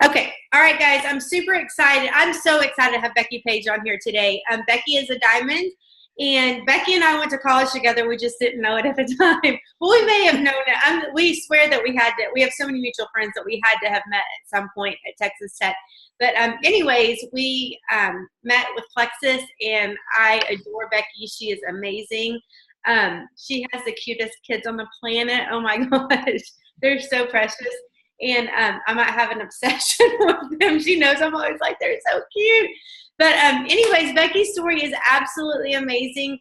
Okay. All right, guys. I'm super excited. I'm so excited to have Becky Page on here today. Becky is a diamond, and Becky and I went to college together. We just didn't know it at the time. Well, we may have known it. We swear that we have so many mutual friends that we had to have met at some point at Texas Tech. But anyways, we met with Plexus, and I adore Becky. She is amazing. She has the cutest kids on the planet. Oh my gosh. They're so precious. And I might have an obsession with them. She knows I'm always like, they're so cute. But anyways, Becky's story is absolutely amazing.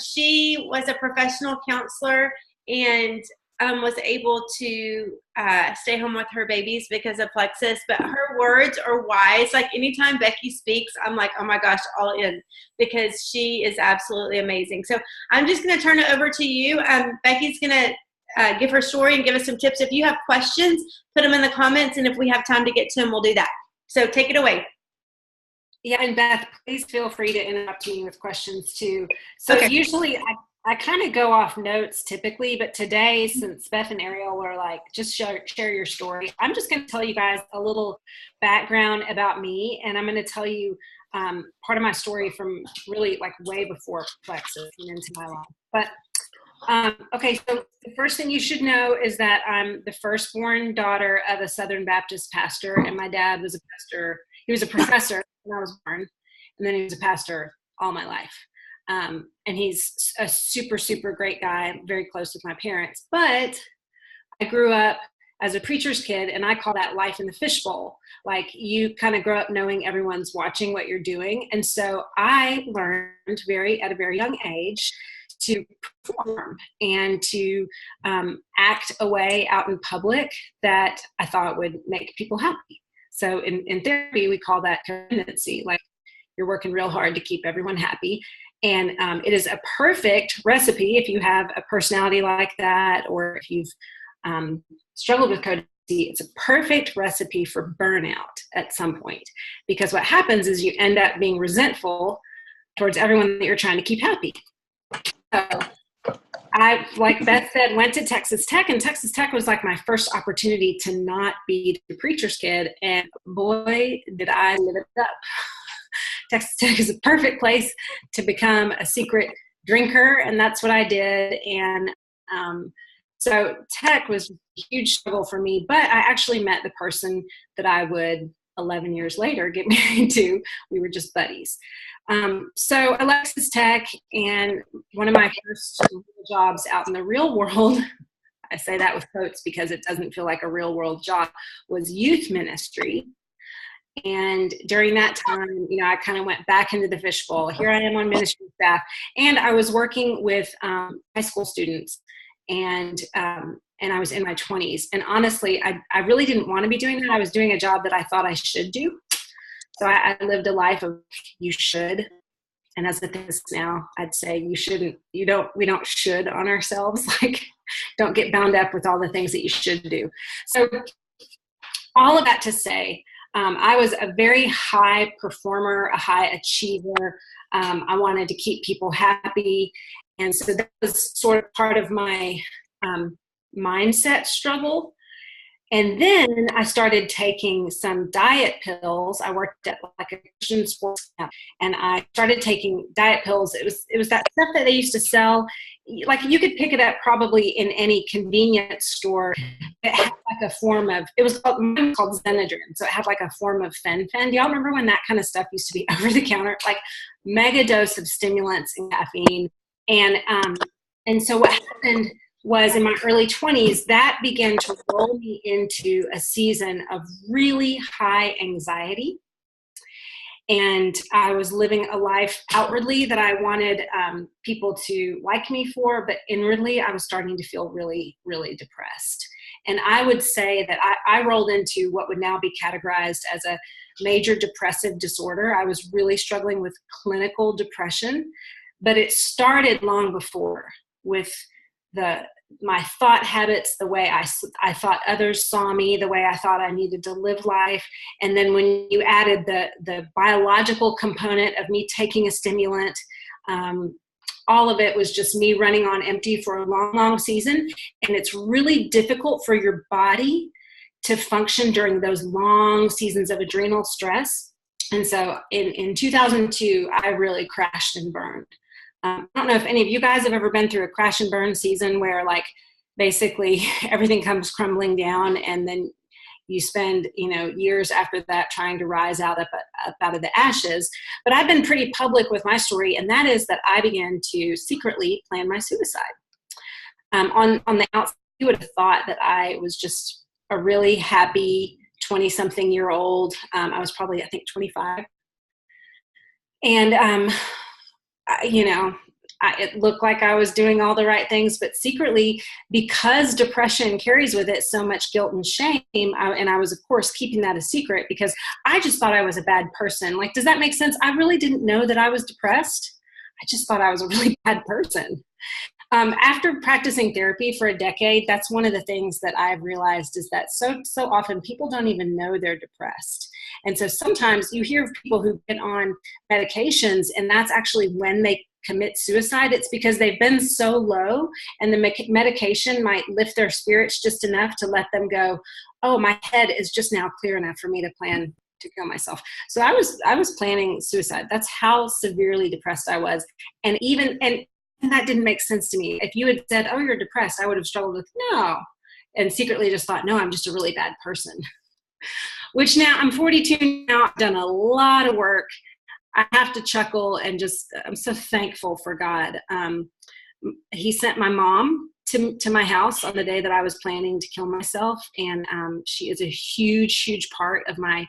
She was a professional counselor and was able to stay home with her babies because of Plexus. But her words are wise. Like anytime Becky speaks, I'm like, oh my gosh, all in, because she is absolutely amazing. So I'm just going to turn it over to you. Becky's going to give her story and give us some tips. If you have questions, put them in the comments, and if we have time to get to them, we'll do that. So take it away. Yeah, and Beth, please feel free to interrupt me with questions too. So okay. Usually I kind of go off notes typically, but today, since Beth and Ariele are like, just share your story, I'm just going to tell you guys a little background about me, and I'm going to tell you part of my story from really like way before Plexus and into my life. But okay, so the first thing you should know is that I'm the firstborn daughter of a Southern Baptist pastor, and my dad was a pastor. He was a professor when I was born, and then he was a pastor all my life. And he's a super, super great guy, very close with my parents. But I grew up as a preacher's kid, and I call that life in the fishbowl. Like, you kind of grow up knowing everyone's watching what you're doing. And so I learned at a very young age to perform and to act a way out in public that I thought would make people happy. So in therapy, we call that codependency. Like, you're working real hard to keep everyone happy. And it is a perfect recipe if you have a personality like that, or if you've struggled with codependency. It's a perfect recipe for burnout at some point, because what happens is you end up being resentful towards everyone that you're trying to keep happy. So I, like Beth said, went to Texas Tech, and Texas Tech was like my first opportunity to not be the preacher's kid. And boy, did I live it up. Texas Tech is a perfect place to become a secret drinker, and that's what I did. And so Tech was a huge struggle for me, but I actually met the person that I would 11 years later get married to. We were just buddies. So I left Texas Tech, and one of my first jobs out in the real world, I say that with quotes because it doesn't feel like a real world job, was youth ministry. And during that time, I kind of went back into the fishbowl. Here I am on ministry staff, and I was working with high school students, and I was in my 20s. And honestly, I really didn't want to be doing that. I was doing a job that I thought I should do. So I lived a life of you should. And as a therapist now, I'd say you shouldn't. We don't should on ourselves. Like, don't get bound up with all the things that you should do. So all of that to say, I was a very high performer, a high achiever. I wanted to keep people happy. And so that was sort of part of my mindset struggle. And then I started taking some diet pills. I worked at like a Christian sports camp, and I started taking diet pills. It was that stuff that they used to sell. Like, you could pick it up probably in any convenience store. It had like a form of, it was called Xenadrin. So it had like a form of fen-phen. Do y'all remember when that kind of stuff used to be over the counter? Like, mega dose of stimulants and caffeine. And so what happened was, in my early 20s, that began to roll me into a season of really high anxiety. And I was living a life outwardly that I wanted people to like me for, but inwardly I was starting to feel really, really depressed. And I would say that I rolled into what would now be categorized as a major depressive disorder. I was really struggling with clinical depression, but it started long before with my thought habits, the way I thought others saw me, the way I thought I needed to live life. And then when you added the biological component of me taking a stimulant, all of it was just me running on empty for a long, long season. And it's really difficult for your body to function during those long seasons of adrenal stress. And so in 2002, I really crashed and burned. I don't know if any of you guys have ever been through a crash and burn season where like basically everything comes crumbling down, and then you spend, years after that trying to rise up out of the ashes. But I've been pretty public with my story, and that is that I began to secretly plan my suicide. On the outside, you would have thought that I was just a really happy 20-something year old. I was probably, I think, 25. And, it looked like I was doing all the right things, but secretly, because depression carries with it so much guilt and shame, and I was, of course, keeping that a secret because I just thought I was a bad person. Like, does that make sense? I really didn't know that I was depressed. I just thought I was a really bad person. After practicing therapy for a decade, that's one of the things that I've realized is that so often people don't even know they're depressed. And so sometimes you hear of people who get on medications, and that's actually when they commit suicide. It's because they've been so low, and the medication might lift their spirits just enough to let them go, oh, my head is just now clear enough for me to plan to kill myself. So I was planning suicide. That's how severely depressed I was. And that didn't make sense to me. If you had said, oh, you're depressed, I would have struggled with no, and secretly just thought, no, I'm just a really bad person. Which now I'm 42 now, I've done a lot of work. I have to chuckle and I'm so thankful for God. He sent my mom to my house on the day that I was planning to kill myself. And she is a huge, huge part of my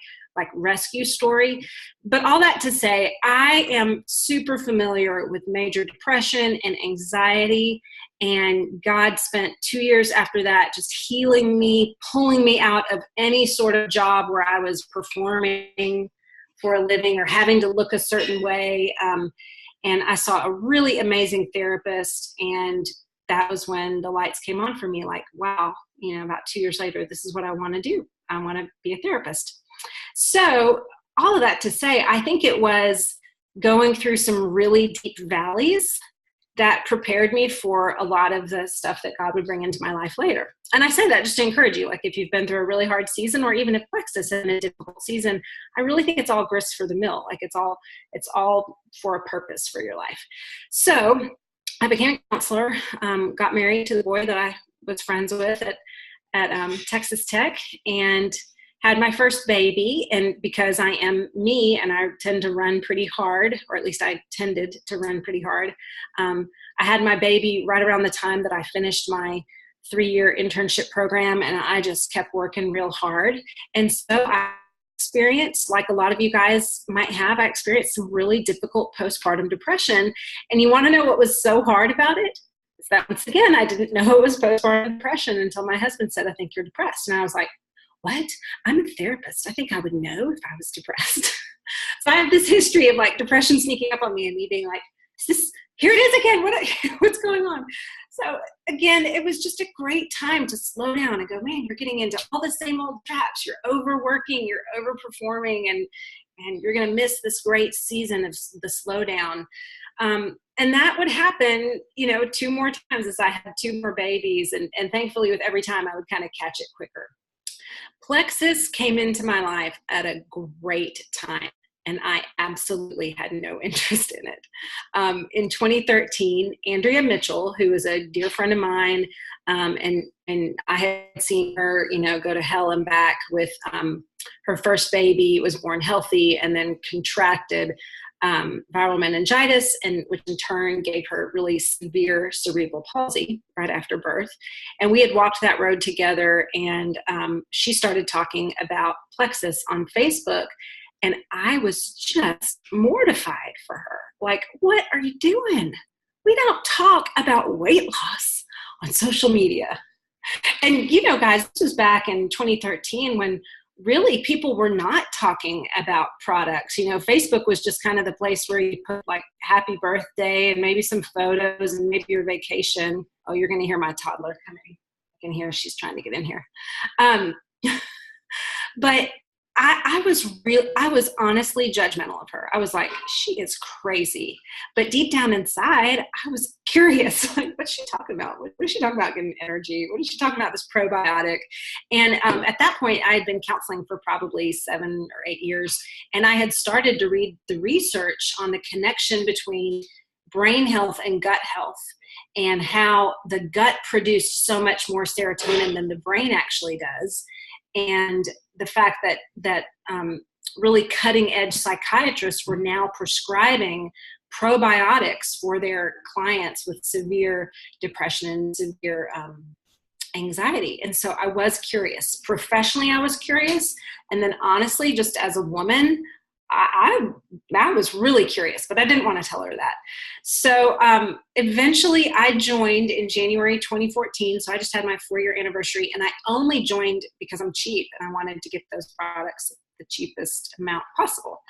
rescue story. But all that to say, I am super familiar with major depression and anxiety. And God spent 2 years after that just healing me, pulling me out of any sort of job where I was performing for a living or having to look a certain way. And I saw a really amazing therapist. And that was when the lights came on for me, like, wow, about 2 years later, this is what I want to do. I want to be a therapist. So all of that to say, I think it was going through some really deep valleys that prepared me for a lot of the stuff that God would bring into my life later. And I say that just to encourage you, like if you've been through a really hard season, or even if Plexus is in a difficult season, I really think it's all grist for the mill. Like it's all for a purpose for your life. So I became a counselor, got married to the boy that I was friends with at Texas Tech, and had my first baby. And because I am me and I tend to run pretty hard, or at least I tended to run pretty hard, I had my baby right around the time that I finished my 3-year internship program, and I just kept working real hard. And so I experienced, like a lot of you guys might have, I experienced some really difficult postpartum depression. And you want to know what was so hard about it? Is that once again, I didn't know it was postpartum depression until my husband said, I think you're depressed. And I was like, what? I'm a therapist. I think I would know if I was depressed. So I have this history of like depression sneaking up on me and me being like, here it is again. What's going on? So again, it was just a great time to slow down and go, man, you're getting into all the same old traps. You're overworking, you're overperforming, and you're going to miss this great season of the slowdown. And that would happen, 2 more times as I had 2 more babies. And thankfully with every time I would kind of catch it quicker. Plexus came into my life at a great time, and I absolutely had no interest in it. In 2013, Andrea Mitchell, who is a dear friend of mine, and I had seen her, go to hell and back with her first baby, was born healthy, and then contracted viral meningitis, and which in turn gave her really severe cerebral palsy right after birth. And we had walked that road together, and she started talking about Plexus on Facebook, and I was just mortified for her. Like, what are you doing? We don't talk about weight loss on social media. And guys, this was back in 2013 when really people were not talking about products. Facebook was just kind of the place where you put like happy birthday and maybe some photos and maybe your vacation. Oh, you're going to hear my toddler coming. I can hear she's trying to get in here. But I was honestly judgmental of her. I was like, she is crazy. But deep down inside, I was curious, like, what's she talking about? What is she talking about getting energy? What is she talking about, this probiotic? And at that point, I had been counseling for probably 7 or 8 years. And I had started to read the research on the connection between brain health and gut health, and how the gut produced so much more serotonin than the brain actually does. And the fact that really cutting edge psychiatrists were now prescribing probiotics for their clients with severe depression and severe anxiety. And so I was curious. Professionally, I was curious. And then honestly, just as a woman, I was really curious, but I didn't want to tell her that. So eventually I joined in January 2014. So I just had my 4-year anniversary, and I only joined because I'm cheap and I wanted to get those products at the cheapest amount possible.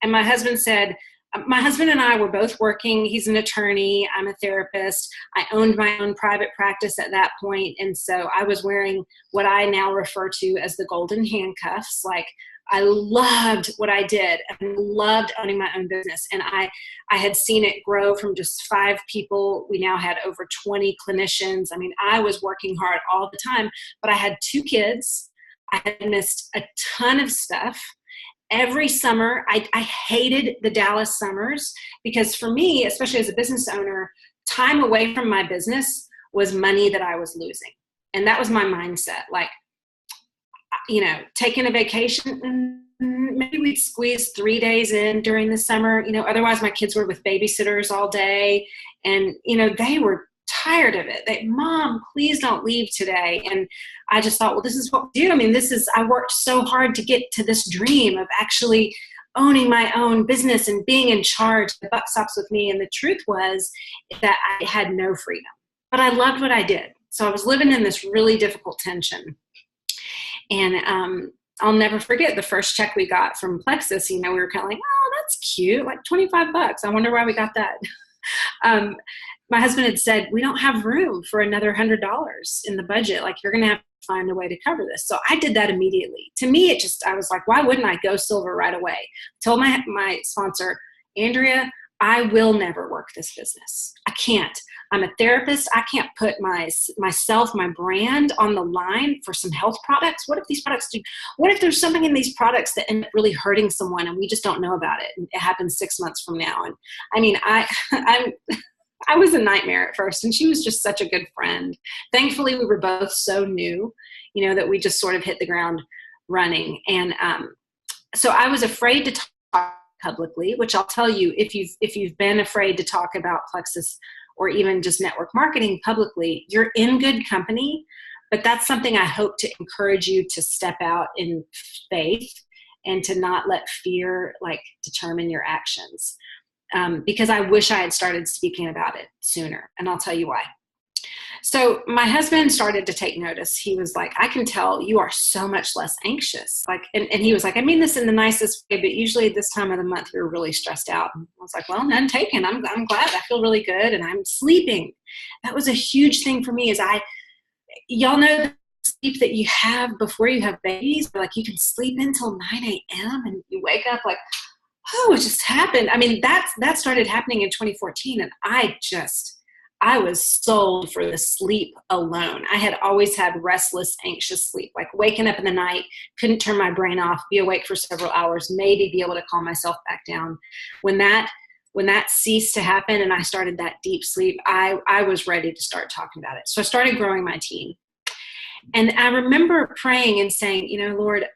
And my husband and I were both working. He's an attorney. I'm a therapist. I owned my own private practice at that point. And so I was wearing what I now refer to as the golden handcuffs. Like, I loved what I did and loved owning my own business. And I had seen it grow from just 5 people. We now had over 20 clinicians. I mean, I was working hard all the time, but I had 2 kids. I had missed a ton of stuff. Every summer, I hated the Dallas summers, because for me, especially as a business owner, time away from my business was money that I was losing. And that was my mindset. Like, taking a vacation, maybe we'd squeeze 3 days in during the summer. Otherwise my kids were with babysitters all day, and, they were tired of it. Mom, please don't leave today. And I just thought, well, this is what we do. I mean, I worked so hard to get to this dream of actually owning my own business and being in charge. The buck stops with me. And the truth was that I had no freedom, but I loved what I did. So I was living in this really difficult tension. And I'll never forget the first check we got from Plexus. We were kind of like, oh, that's cute, like $25. I wonder why we got that. My husband had said, we don't have room for another $100 in the budget. Like, you're going to have to find a way to cover this. So I did that immediately. To me, I was like, why wouldn't I go silver right away? Told my sponsor, Andrea, I will never work this business. I can't. I'm a therapist. I can't put myself, my brand on the line for some health products. What if there's something in these products that end up really hurting someone and we just don't know about it? And it happens 6 months from now. And I mean, I was a nightmare at first, and she was just such a good friend. Thankfully, we were both so new, that we just sort of hit the ground running. And so I was afraid to talk publicly, which I'll tell you, if you've been afraid to talk about Plexus or even just network marketing publicly, you're in good company. But that's something I hope to encourage you to step out in faith and to not let fear determine your actions. Because I wish I had started speaking about it sooner. And I'll tell you why. So my husband started to take notice. He was like, I can tell you are so much less anxious. And he was like, I mean this in the nicest way, but usually at this time of the month, you're really stressed out. And I was like, well, none taken. I'm glad. I feel really good. And I'm sleeping. That was a huge thing for me. Y'all know the sleep that you have before you have babies. Like, you can sleep until 9 a.m. and you wake up like, oh, it just happened. I mean, that started happening in 2014. And I was sold for the sleep alone. I had always had restless, anxious sleep, like waking up in the night, couldn't turn my brain off, be awake for several hours, maybe be able to calm myself back down. When that ceased to happen and I started that deep sleep, I was ready to start talking about it. So I started growing my team. And I remember praying and saying, Lord,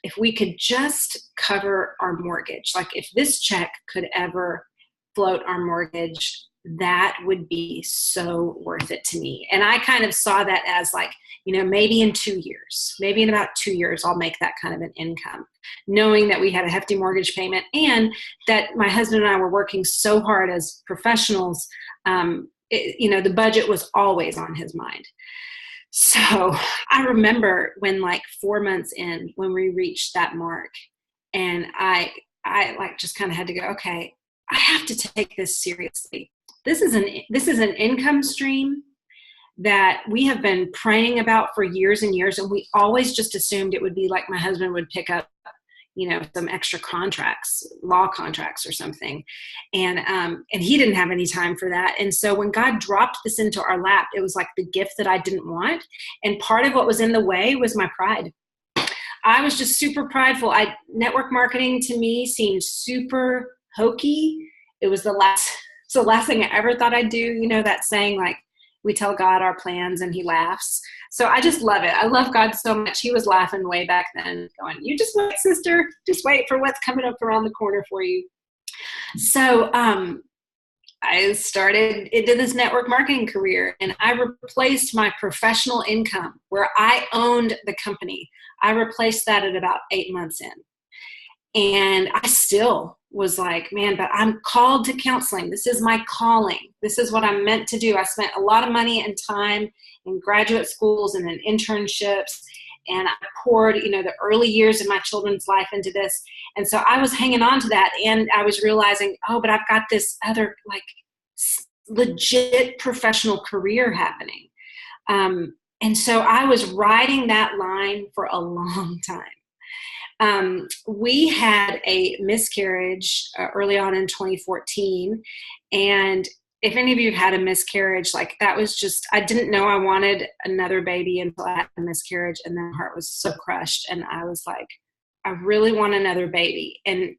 if we could just cover our mortgage, like if this check could ever float our mortgage, that would be so worth it to me. And I kind of saw that as maybe in 2 years, maybe in about 2 years, I'll make that kind of an income, knowing that we had a hefty mortgage payment and that my husband and I were working so hard as professionals. The budget was always on his mind. So I remember when 4 months in, when we reached that mark, and I just kind of had to go, okay, I have to take this seriously. This is an income stream that we have been praying about for years and years. And we always just assumed it would be like my husband would pick up some extra contracts, law contracts or something. And he didn't have any time for that. And so when God dropped this into our lap, it was like the gift that I didn't want. And part of what was in the way was my pride. I was just super prideful. Network marketing to me seemed super hokey. It was the last thing I ever thought I'd do. That saying, like, we tell God our plans and he laughs. So I just love it. I love God so much. He was laughing way back then, going, you just wait, sister. Just wait for what's coming up around the corner for you. So I started into this network marketing career, and I replaced my professional income where I owned the company. I replaced that at about 8 months in. And I still was like, man, but I'm called to counseling. This is my calling. This is what I'm meant to do. I spent a lot of money and time in graduate schools and in internships. And I poured, the early years of my children's life into this. And so I was hanging on to that. And I was realizing, but I've got this other like legit professional career happening. And so I was riding that line for a long time. We had a miscarriage early on in 2014. And if any of you had a miscarriage, like that was just, I didn't know I wanted another baby until I had a miscarriage. And then my heart was so crushed. And I was like, I really want another baby. And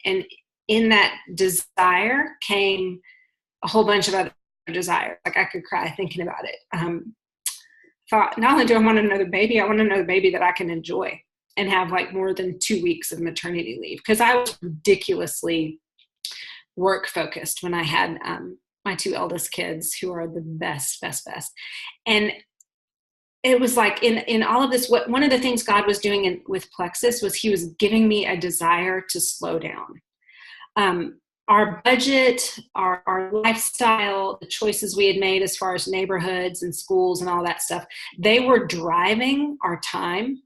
in that desire came a whole bunch of other desires. Like I could cry thinking about it. Thought, not only do I want another baby, I want another baby that I can enjoy and have like more than 2 weeks of maternity leave. Because I was ridiculously work focused when I had my 2 eldest kids, who are the best. And it was like in all of this, one of the things God was doing with Plexus was he was giving me a desire to slow down. Our budget, our lifestyle, the choices we had made as far as neighborhoods and schools and all that stuff, they were driving our time.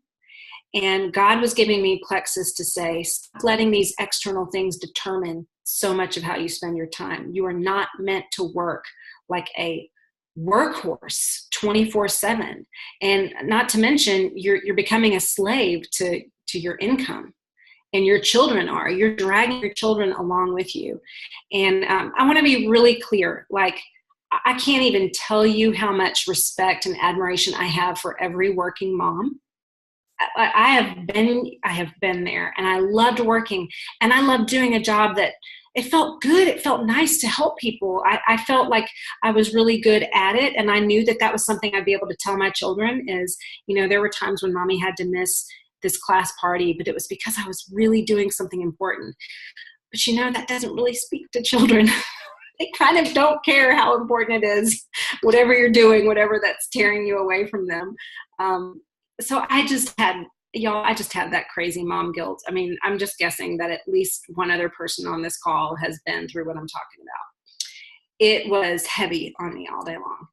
And God was giving me Plexus to say, stop letting these external things determine so much of how you spend your time. You are not meant to work like a workhorse 24/7. And not to mention, you're becoming a slave to your income. And your children you're dragging your children along with you. And I want to be really clear. Like, I can't even tell you how much respect and admiration I have for every working mom. I have been there, and I loved working, and I loved doing a job that it felt good. It felt nice to help people. I felt like I was really good at it. And I knew that was something I'd be able to tell my children is, there were times when mommy had to miss this class party, but it was because I was really doing something important. But that doesn't really speak to children. They kind of don't care how important it is, whatever you're doing, whatever that's tearing you away from them. So I just had that crazy mom guilt. I mean, I'm just guessing that at least one other person on this call has been through what I'm talking about. It was heavy on me all day long.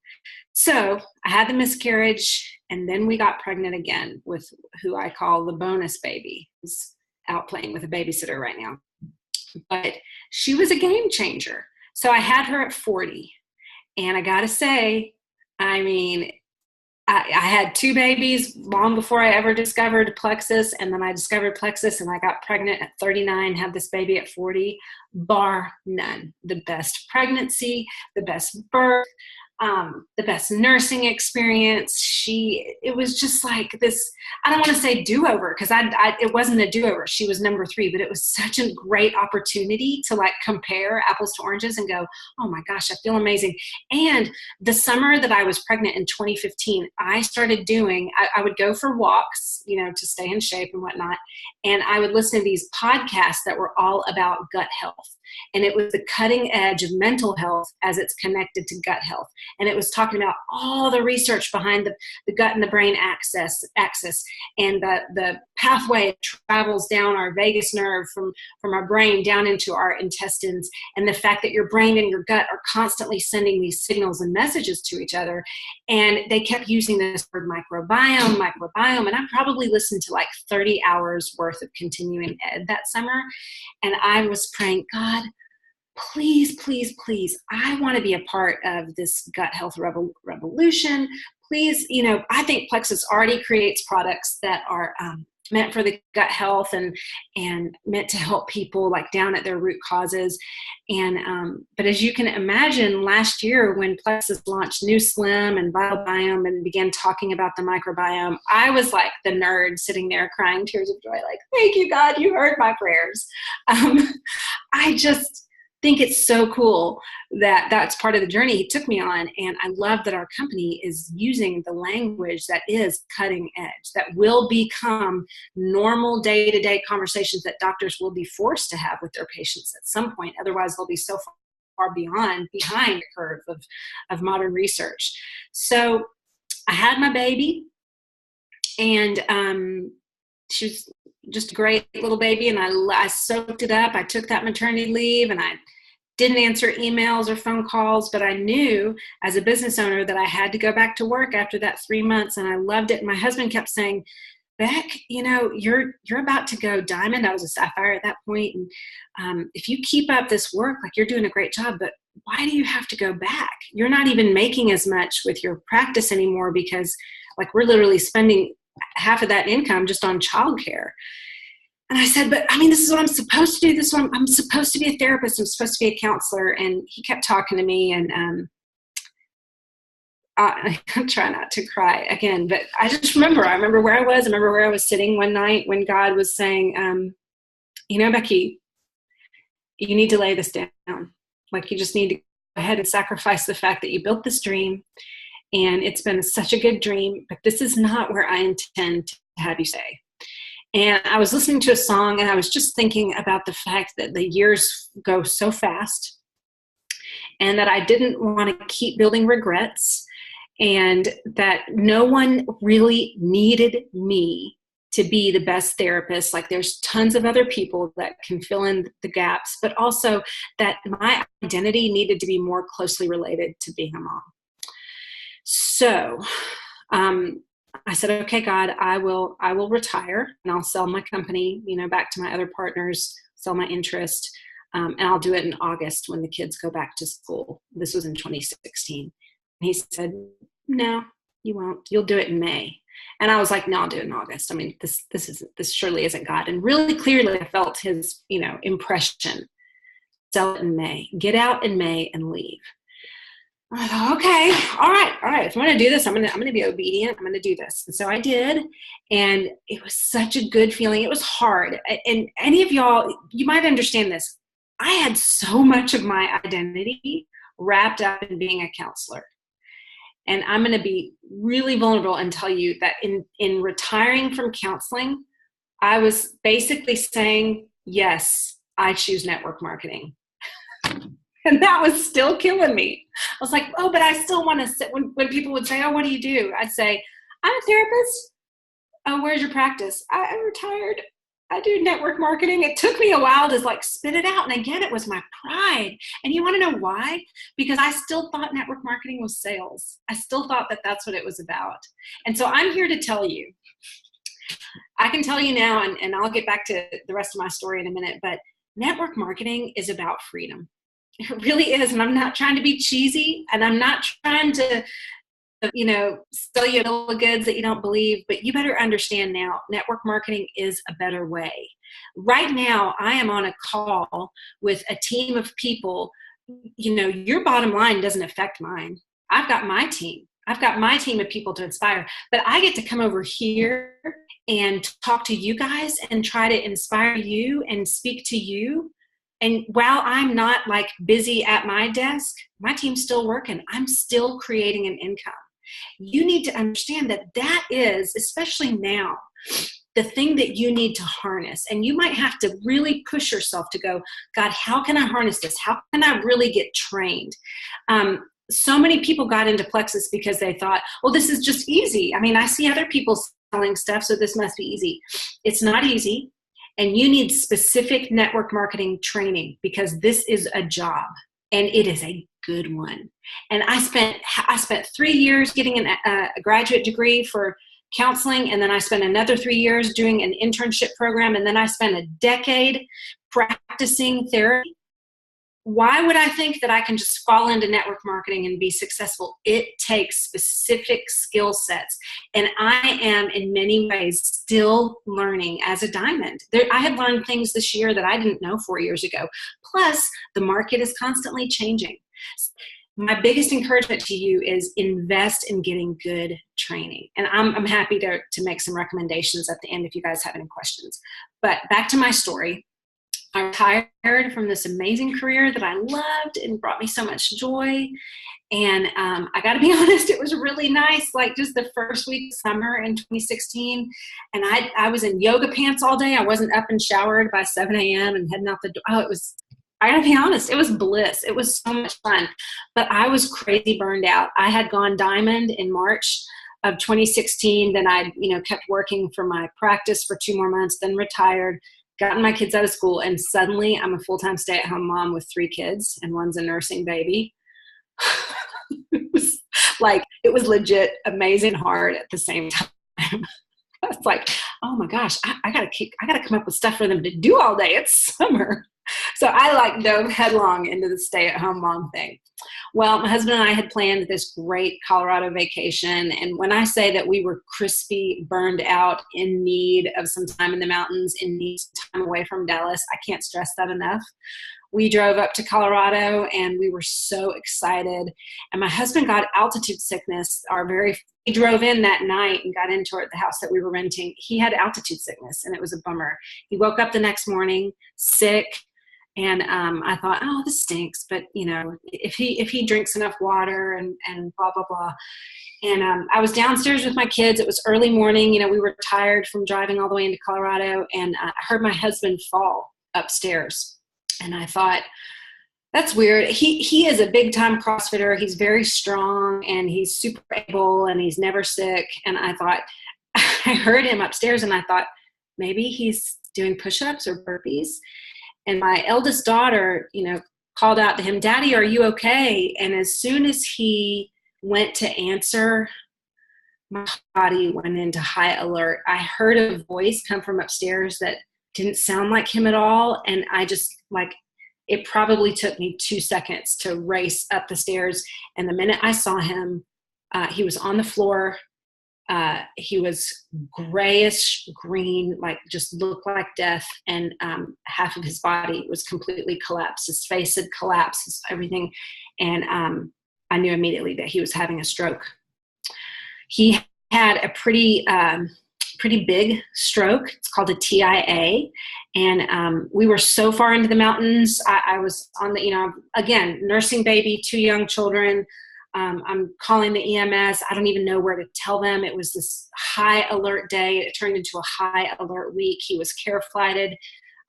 So I had the miscarriage, and then we got pregnant again with who I call the bonus baby, who's out playing with a babysitter right now. But she was a game changer. So I had her at 40. And I got to say, I mean, I had 2 babies long before I ever discovered Plexus. And then I discovered Plexus, and I got pregnant at 39, had this baby at 40, bar none. The best pregnancy, the best birth, the best nursing experience. It was just like this, I don't want to say do-over, because it wasn't a do-over. She was number 3, but it was such a great opportunity to like compare apples to oranges and go, oh my gosh, I feel amazing. And the summer that I was pregnant in 2015, I started I would go for walks, to stay in shape and whatnot. And I would listen to these podcasts that were all about gut health. And it was the cutting edge of mental health as it's connected to gut health. And it was talking about all the research behind the gut and the brain axis and the pathway it travels down our vagus nerve from our brain down into our intestines, and the fact that your brain and your gut are constantly sending these signals and messages to each other. And they kept using this word microbiome. And I probably listened to like 30 hours worth of continuing ed that summer. And I was praying, God, please, please, please, I want to be a part of this gut health revolution. Please, I think Plexus already creates products that are meant for the gut health and meant to help people like down at their root causes. And but as you can imagine, last year when Plexus launched New Slim and Biobiome and began talking about the microbiome, I was like the nerd sitting there crying tears of joy, like, thank you, God, you heard my prayers. I just think it's so cool that that's part of the journey he took me on. And I love that our company is using the language that is cutting edge, that will become normal day-to-day conversations that doctors will be forced to have with their patients at some point. Otherwise, they'll be so far behind the curve of modern research. So I had my baby, and she was just a great little baby, and I soaked it up. I took that maternity leave, and I didn't answer emails or phone calls, but I knew as a business owner that I had to go back to work after that 3 months, and I loved it. And my husband kept saying, Beck, you're about to go diamond. I was a sapphire at that point. And if you keep up this work, like, you're doing a great job, but why do you have to go back? You're not even making as much with your practice anymore, because like, we're literally spending half of that income just on childcare. And I said, but I mean, this is what I'm supposed to do. This is what I'm supposed to be a therapist. I'm supposed to be a counselor. And he kept talking to me, and I try not to cry again, but I remember where I was. I remember where I was sitting one night when God was saying, Becky, you need to lay this down. Like, you just need to go ahead and sacrifice the fact that you built this dream, and it's been such a good dream, but this is not where I intend to have you stay. And I was listening to a song, and I was just thinking about the fact that the years go so fast, and that I didn't want to keep building regrets, and that no one really needed me to be the best therapist. Like, there's tons of other people that can fill in the gaps, but also that my identity needed to be more closely related to being a mom. So, I said, okay, God, I will retire, and I'll sell my company, back to my other partners, sell my interest. And I'll do it in August when the kids go back to school. This was in 2016. And he said, no, you won't. You'll do it in May. And I was like, no, I'll do it in August. I mean, this surely isn't God. And really clearly I felt his, impression. Sell it in May, get out in May, and leave. I thought, okay, all right. If I'm going to do this, I'm going to be obedient. I'm going to do this. And so I did. And it was such a good feeling. It was hard. And any of y'all, you might understand this. I had so much of my identity wrapped up in being a counselor. And I'm going to be really vulnerable and tell you that in retiring from counseling, I was basically saying, yes, I choose network marketing. And that was still killing me. I was like, oh, but I still want to sit. When people would say, oh, what do you do? I'd say, I'm a therapist. Oh, where's your practice? I'm retired. I do network marketing. It took me a while to spit it out. And again, it was my pride. And you want to know why? Because I still thought network marketing was sales. I still thought that that's what it was about. And so I'm here to tell you, I can tell you now, and I'll get back to the rest of my story in a minute, but network marketing is about freedom. It really is. And I'm not trying to be cheesy, and I'm not trying to, sell you a bill of goods that you don't believe, but you better understand now, network marketing is a better way. Right now, I am on a call with a team of people. Your bottom line doesn't affect mine. I've got my team. I've got my team of people to inspire, but I get to come over here and talk to you guys and try to inspire you and speak to you. And while I'm not busy at my desk, my team's still working. I'm still creating an income. You need to understand that is, especially now, the thing that you need to harness. And you might have to really push yourself to go, God, how can I harness this? How can I really get trained? So many people got into Plexus because they thought, well, this is just easy. I mean, I see other people selling stuff, so this must be easy. It's not easy. And you need specific network marketing training, because this is a job, and it is a good one. And I spent 3 years getting a graduate degree for counseling, and then I spent another 3 years doing an internship program, and then I spent a decade practicing therapy. why would I think that I can just fall into network marketing and be successful? It takes specific skill sets. And I am in many ways still learning as a diamond. I have learned things this year that I didn't know 4 years ago. Plus, the market is constantly changing. My biggest encouragement to you is invest in getting good training. And I'm happy to make some recommendations at the end if you guys have any questions. But back to my story. I retired from this amazing career that I loved and brought me so much joy. And I got to be honest, it was really nice, like just the first week of summer in 2016. And I was in yoga pants all day. I wasn't up and showered by 7 a.m. and heading out the door. Oh, I got to be honest, it was bliss. It was so much fun. But I was crazy burned out. I had gone diamond in March of 2016. Then I kept working for my practice for 2 more months, then retired, gotten my kids out of school, and suddenly I'm a full-time stay-at-home mom with 3 kids, and one's a nursing baby. It was legit amazing hard at the same time. I was like, oh my gosh, I gotta come up with stuff for them to do all day. It's summer. So I dove headlong into the stay-at-home mom thing. Well, my husband and I had planned this great Colorado vacation. And when I say that we were crispy, burned out, in need of some time in the mountains, in need of time away from Dallas, I can't stress that enough. We drove up to Colorado and we were so excited. And my husband got altitude sickness. He drove in that night and got into the house that we were renting. He had altitude sickness and it was a bummer. He woke up the next morning sick. And I thought, oh, this stinks. But, if he drinks enough water and blah, blah, blah. And I was downstairs with my kids. It was early morning. We were tired from driving all the way into Colorado. And I heard my husband fall upstairs. And I thought, that's weird. He is a big-time CrossFitter. He's very strong, and he's super able, and he's never sick. And I thought, I heard him upstairs, and I thought, maybe he's doing push-ups or burpees. And my eldest daughter, called out to him, Daddy, are you okay? And as soon as he went to answer, my body went into high alert. I heard a voice come from upstairs that didn't sound like him at all. And I just it probably took me 2 seconds to race up the stairs. And the minute I saw him, he was on the floor. He was grayish green, just looked like death. And half of his body was completely collapsed. His face had collapsed, everything. And I knew immediately that he was having a stroke. He had a pretty big stroke. It's called a TIA. And we were so far into the mountains. I was on the, again, nursing baby, 2 young children. I'm calling the EMS. I don't even know where to tell them. It was this high alert day. It turned into a high alert week. He was care flighted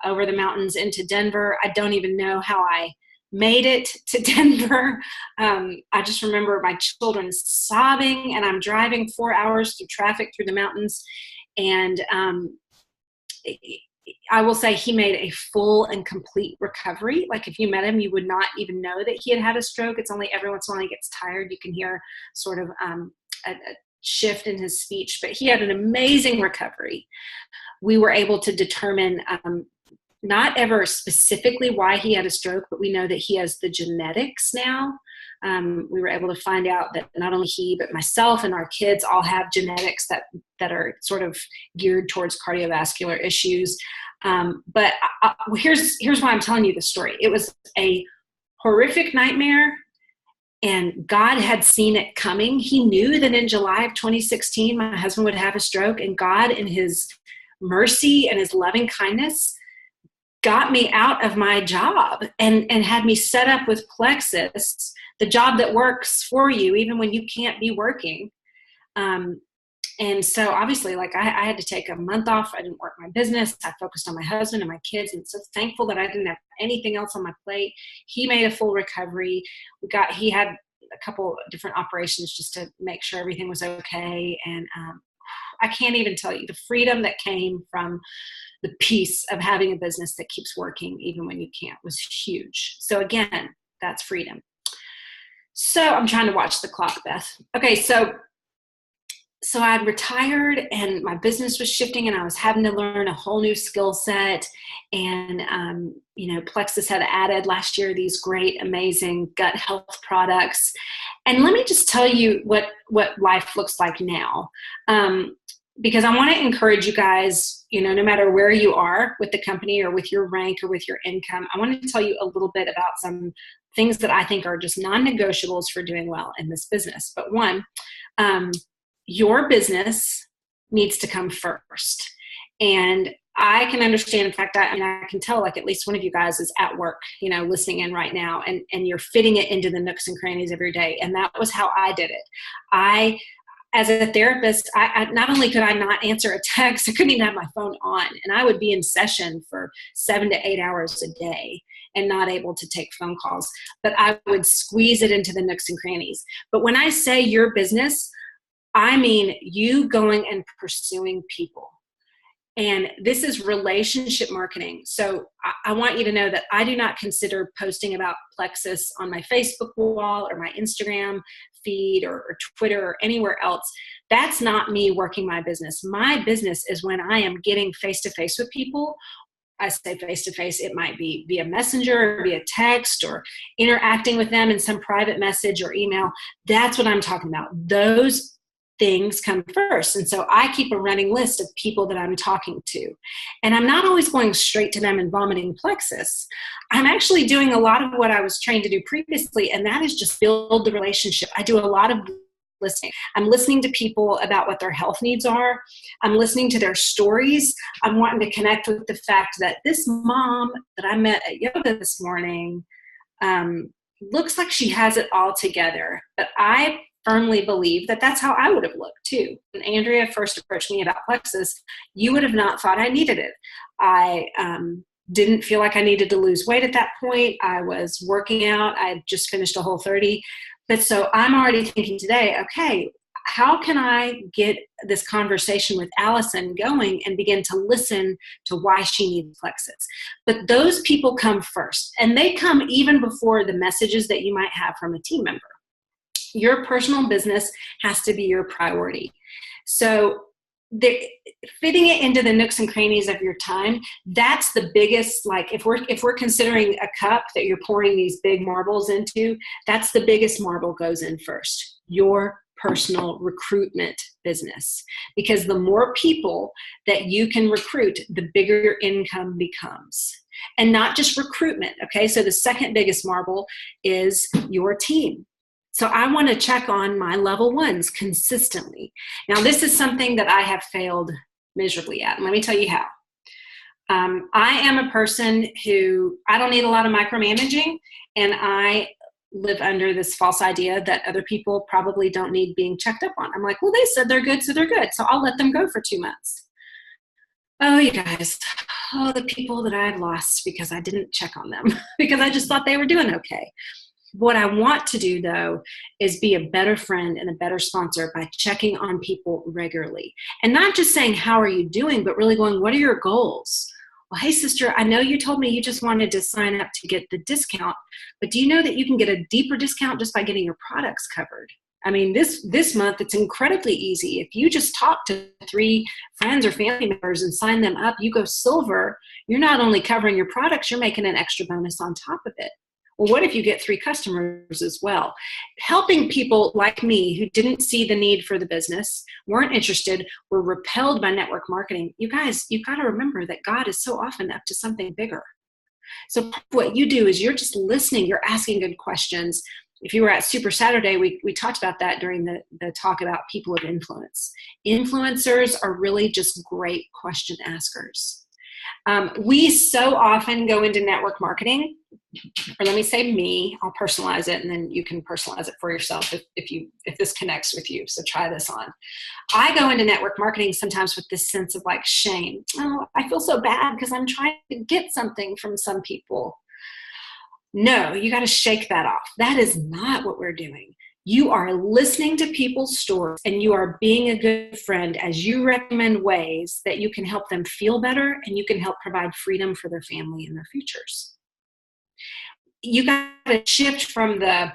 over the mountains into Denver. I don't even know how I made it to Denver. I just remember my children sobbing, and I'm driving 4 hours through traffic through the mountains. And I will say he made a full and complete recovery. If you met him, you would not even know that he had a stroke. It's only every once in a while he gets tired. You can hear sort of a shift in his speech, but he had an amazing recovery. We were able to determine not ever specifically why he had a stroke, but we know that he has the genetics now. We were able to find out that not only he, but myself and our kids all have genetics that are sort of geared towards cardiovascular issues. But here's why I'm telling you this story. It was a horrific nightmare, and God had seen it coming. He knew that in July of 2016, my husband would have a stroke, and God, in his mercy and his loving kindness, got me out of my job and had me set up with Plexus, the job that works for you even when you can't be working. And so obviously, I had to take a month off. I didn't work my business. I focused on my husband and my kids, and so thankful that I didn't have anything else on my plate. He made a full recovery. He had a couple different operations just to make sure everything was okay. And I can't even tell you the freedom that came from the peace of having a business that keeps working even when you can't was huge. So again, that's freedom. So I'm trying to watch the clock, Beth. Okay, so so I retired and my business was shifting and I was having to learn a whole new skill set. And, Plexus had added last year these great, amazing gut health products. And let me just tell you what life looks like now. Because I want to encourage you guys, no matter where you are with the company or with your rank or with your income, I want to tell you a little bit about some things that I think are just non-negotiables for doing well in this business. But one, your business needs to come first. And I can understand, in fact, I can tell like at least one of you guys is at work, listening in right now, and you're fitting it into the nooks and crannies of your day. And that was how I did it. As a therapist, I not only could I not answer a text, I couldn't even have my phone on. And I would be in session for 7 to 8 hours a day and not able to take phone calls. But I would squeeze it into the nooks and crannies. But when I say your business, I mean you going and pursuing people. And this is relationship marketing. So I want you to know that I do not consider posting about Plexus on my Facebook wall or my Instagram feed or Twitter or anywhere else. That's not me working my business. My business is when I am getting face-to-face with people. I say face-to-face, it might be via messenger or via text or interacting with them in some private message or email. That's what I'm talking about. Those things come first. And so I keep a running list of people that I'm talking to. And I'm not always going straight to them and vomiting Plexus. I'm actually doing a lot of what I was trained to do previously, and that is just build the relationship. I do a lot of listening. I'm listening to people about what their health needs are. I'm listening to their stories. I'm wanting to connect with the fact that this mom that I met at yoga this morning looks like she has it all together. But I firmly believe that that's how I would have looked too. When Andrea first approached me about Plexus, you would have not thought I needed it. I didn't feel like I needed to lose weight at that point. I was working out. I had just finished a Whole30. But so I'm already thinking today, okay, how can I get this conversation with Allison going and begin to listen to why she needs Plexus? But those people come first, and they come even before the messages that you might have from a team member. Your personal business has to be your priority. So fitting it into the nooks and crannies of your time, that's the biggest, like if we're considering a cup that you're pouring these big marbles into, that's the biggest marble goes in first, your personal recruitment business. Because the more people that you can recruit, the bigger your income becomes. And not just recruitment, okay? So the second biggest marble is your team. So I want to check on my level ones consistently. Now, this is something that I have failed miserably at. And let me tell you how. I am a person who, I don't need a lot of micromanaging, and I live under this false idea that other people probably don't need being checked up on. I'm like, well, they said they're good, so they're good. So I'll let them go for 2 months. Oh, you guys, the people that I've lost because I didn't check on them because I just thought they were doing okay. What I want to do, though, is be a better friend and a better sponsor by checking on people regularly. And not just saying, how are you doing, but really going, what are your goals? Well, hey, sister, I know you told me you just wanted to sign up to get the discount, but do you know that you can get a deeper discount just by getting your products covered? I mean, this month, it's incredibly easy. If you just talk to 3 friends or family members and sign them up, you go silver. You're not only covering your products, you're making an extra bonus on top of it. Well, what if you get 3 customers as well? Helping people like me who didn't see the need for the business, weren't interested, were repelled by network marketing. You guys, you've got to remember that God is so often up to something bigger. So what you do is you're just listening. You're asking good questions. If you were at Super Saturday, we talked about that during the talk about people of influence. Influencers are really just great question askers. We so often go into network marketing, or let me say me, I'll personalize it and then you can personalize it for yourself if this connects with you. So try this on. I go into network marketing sometimes with this sense of like shame. Oh, I feel so bad because I'm trying to get something from some people. No, you got to shake that off. That is not what we're doing. You are listening to people's stories and you are being a good friend as you recommend ways that you can help them feel better and you can help provide freedom for their family and their futures. You got to shift from the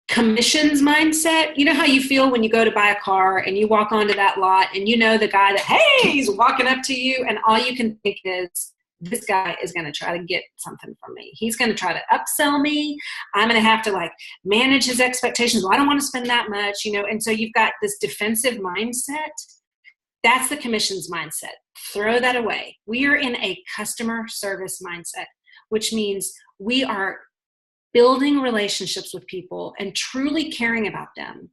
commissions mindset. You know how you feel when you go to buy a car and you walk onto that lot and you know the guy that, hey, he's walking up to you, and all you can think is, this guy is going to try to get something from me. He's going to try to upsell me. I'm going to have to like manage his expectations. Well, I don't want to spend that much, you know? And so you've got this defensive mindset. That's the commissions mindset. Throw that away. We are in a customer service mindset, which means we are building relationships with people and truly caring about them.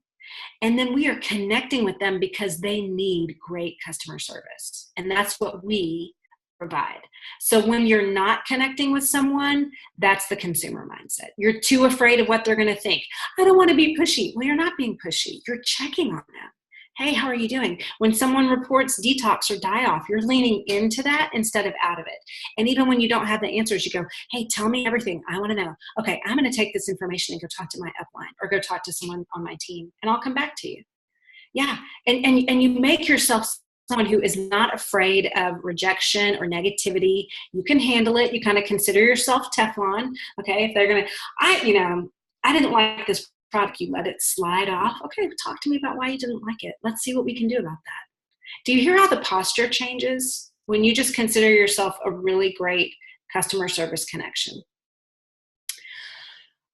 And then we are connecting with them because they need great customer service. And that's what we provide. So when you're not connecting with someone, that's the consumer mindset. You're too afraid of what they're going to think. I don't want to be pushy. Well, you're not being pushy. You're checking on them. Hey, how are you doing? When someone reports detox or die off, you're leaning into that instead of out of it. And even when you don't have the answers, you go, hey, tell me everything. I want to know. Okay, I'm going to take this information and go talk to my upline or go talk to someone on my team, and I'll come back to you. Yeah, and you make yourself someone who is not afraid of rejection or negativity. You can handle it. You kind of consider yourself Teflon. Okay, if they're going to, I didn't like this product, you let it slide off. Okay, talk to me about why you didn't like it. Let's see what we can do about that. Do you hear how the posture changes when you just consider yourself a really great customer service connection?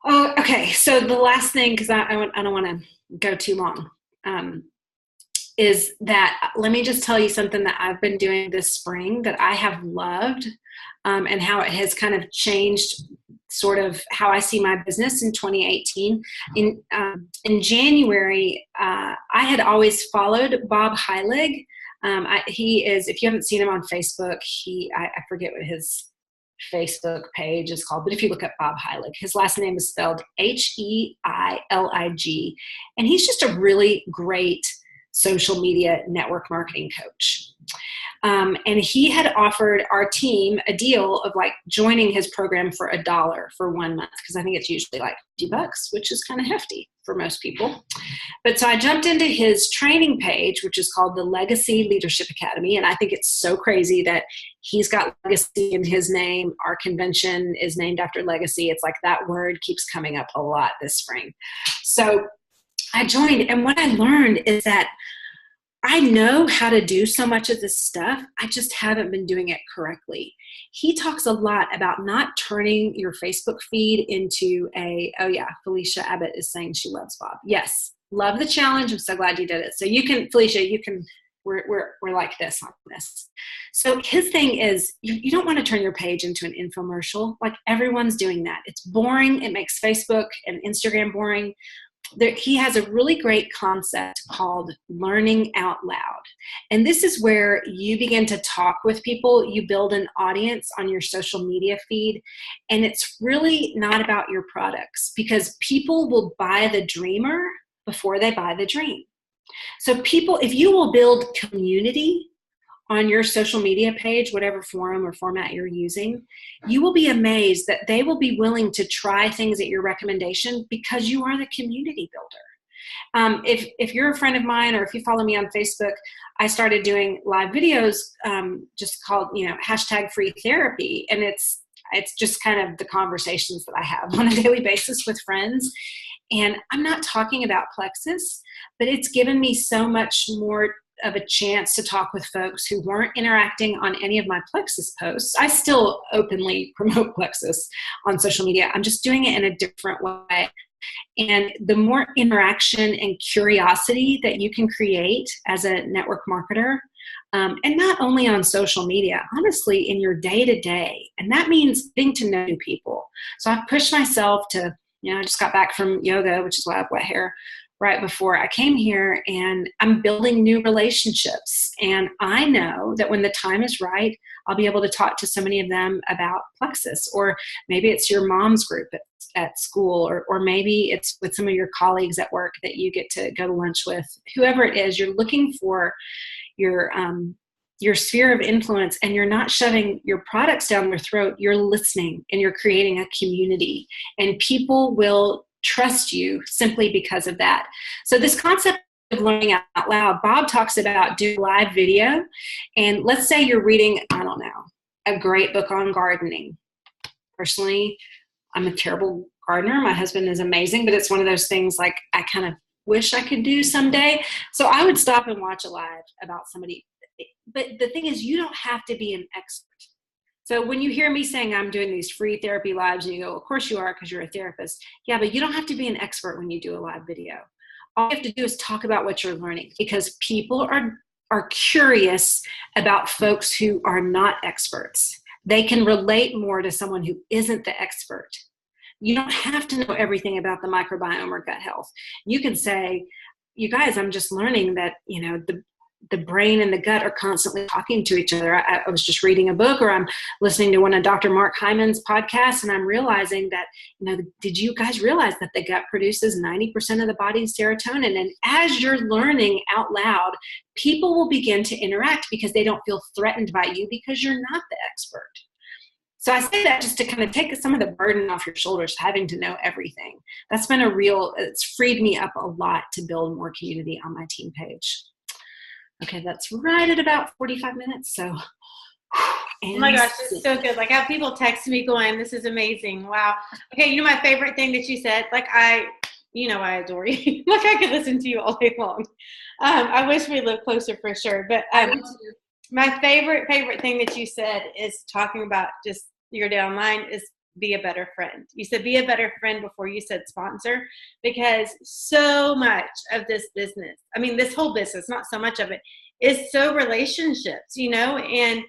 Okay, so the last thing, because I don't want to go too long, is that let me just tell you something that I've been doing this spring that I have loved, and how it has kind of changed sort of how I see my business in 2018. In January, I had always followed Bob Heilig. He is, if you haven't seen him on Facebook, I forget what his Facebook page is called, but if you look up Bob Heilig, his last name is spelled Heilig, and he's just a really great social media network marketing coach. And he had offered our team a deal of like joining his program for $1 for 1 month, because I think it's usually like $50, which is kind of hefty for most people. But so I jumped into his training page, which is called the Legacy Leadership Academy. And I think it's so crazy that he's got legacy in his name. Our convention is named after legacy. It's like that word keeps coming up a lot this spring. So I joined, and what I learned is that I know how to do so much of this stuff. I just haven't been doing it correctly. He talks a lot about not turning your Facebook feed into oh yeah, Felicia Abbott is saying she loves Bob. Yes, love the challenge. I'm so glad you did it. So you can, Felicia, we're like this on this. So his thing is, you don't want to turn your page into an infomercial. Like everyone's doing that. It's boring. It makes Facebook and Instagram boring. He has a really great concept called learning out loud. And this is where you begin to talk with people. You build an audience on your social media feed. And it's really not about your products, because people will buy the dreamer before they buy the dream. So people, if you will build community on your social media page, whatever forum or format you're using, you will be amazed that they will be willing to try things at your recommendation because you are the community builder. If you're a friend of mine, or if you follow me on Facebook, I started doing live videos just called, #free therapy. And it's just kind of the conversations that I have on a daily basis with friends. And I'm not talking about Plexus, but it's given me so much more of a chance to talk with folks who weren't interacting on any of my Plexus posts. I still openly promote Plexus on social media. I'm just doing it in a different way. And the more interaction and curiosity that you can create as a network marketer, and not only on social media, honestly, in your day-to-day. And that means getting to know people. So I've pushed myself to, I just got back from yoga, which is why I have wet hair, right before I came here, and I'm building new relationships. And I know that when the time is right, I'll be able to talk to so many of them about Plexus, or maybe it's your mom's group at school, or maybe it's with some of your colleagues at work that you get to go to lunch with. Whoever it is, you're looking for your sphere of influence, and you're not shoving your products down their throat. You're listening, and you're creating a community, and people will trust you simply because of that. So this concept of learning out loud, Bob talks about doing live video. And let's say you're reading, I don't know, a great book on gardening. Personally, I'm a terrible gardener. My husband is amazing, but it's one of those things like I kind of wish I could do someday. So I would stop and watch a live about somebody. But the thing is, you don't have to be an expert. So when you hear me saying I'm doing these free therapy lives and you go, of course you are because you're a therapist. Yeah, but you don't have to be an expert when you do a live video. All you have to do is talk about what you're learning, because people are curious about folks who are not experts. They can relate more to someone who isn't the expert. You don't have to know everything about the microbiome or gut health. You can say, you guys, I'm just learning that, the brain and the gut are constantly talking to each other. I was just reading a book, or I'm listening to one of Dr. Mark Hyman's podcasts, and I'm realizing that, did you guys realize that the gut produces 90% of the body's serotonin? And as you're learning out loud, people will begin to interact because they don't feel threatened by you because you're not the expert. So I say that just to kind of take some of the burden off your shoulders, having to know everything. That's been it's freed me up a lot to build more community on my team page. Okay, that's right at about 45 minutes. So, oh my gosh, it's so good. Like, I have people text me going, this is amazing. Wow. Okay, my favorite thing that you said, like, I adore you. Like, I could listen to you all day long. I wish we lived closer for sure. But my favorite thing that you said is talking about just your downline is be a better friend. You said be a better friend before you said sponsor, because so much of this business, this whole business, not so much of it, is so relationships, and